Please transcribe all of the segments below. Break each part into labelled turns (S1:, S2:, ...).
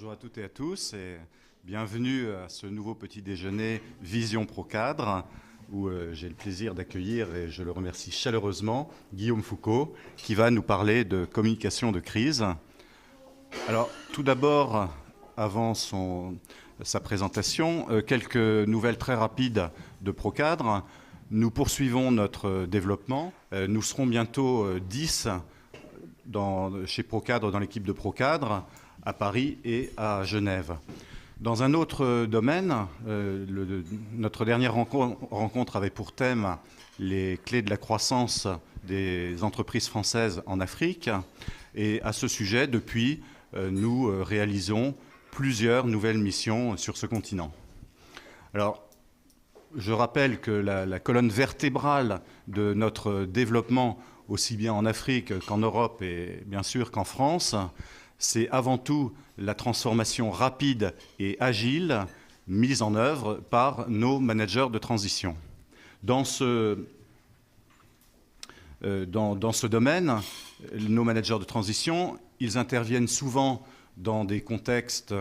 S1: Bonjour à toutes et à tous et bienvenue à ce nouveau petit déjeuner Vision Procadre où j'ai le plaisir d'accueillir, et je le remercie chaleureusement, Guillaume Foucault qui va nous parler de communication de crise. Alors tout d'abord, avant sa présentation, quelques nouvelles très rapides de Procadre. Nous poursuivons notre développement. Nous serons bientôt 10 chez Procadre, dans l'équipe de Procadre, à Paris et à Genève. Dans un autre domaine, notre dernière rencontre avait pour thème les clés de la croissance des entreprises françaises en Afrique. Et à ce sujet, depuis, nous réalisons plusieurs nouvelles missions sur ce continent. Alors, je rappelle que la colonne vertébrale de notre développement, aussi bien en Afrique qu'en Europe et bien sûr qu'en France, c'est avant tout la transformation rapide et agile mise en œuvre par nos managers de transition. Dans ce domaine, nos managers de transition, ils interviennent souvent dans des contextes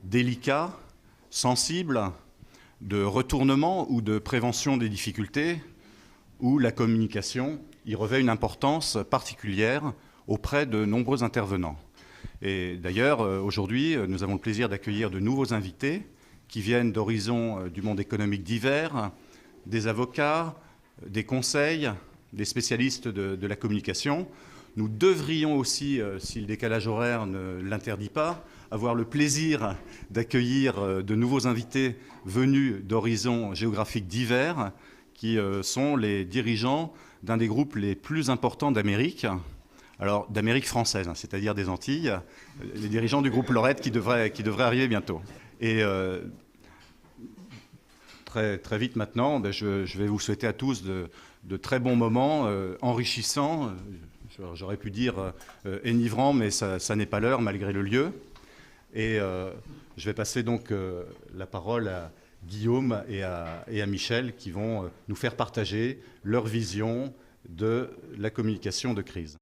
S1: délicats, sensibles, de retournement ou de prévention des difficultés, où la communication y revêt une importance particulière auprès de nombreux intervenants. Et d'ailleurs, aujourd'hui, nous avons le plaisir d'accueillir de nouveaux invités qui viennent d'horizons du monde économique divers, des avocats, des conseils, des spécialistes de la communication. Nous devrions aussi, si le décalage horaire ne l'interdit pas, avoir le plaisir d'accueillir de nouveaux invités venus d'horizons géographiques divers, qui sont les dirigeants d'un des groupes les plus importants d'Amérique. Alors, d'Amérique française, c'est-à-dire des Antilles, les dirigeants du groupe Lorette qui devraient arriver bientôt. Et très vite maintenant, je vais vous souhaiter à tous de très bons moments, enrichissants, j'aurais pu dire enivrants, mais ça n'est pas l'heure malgré le lieu. Et je vais passer donc la parole à Guillaume et à Michel qui vont nous faire partager leur vision de la communication de crise.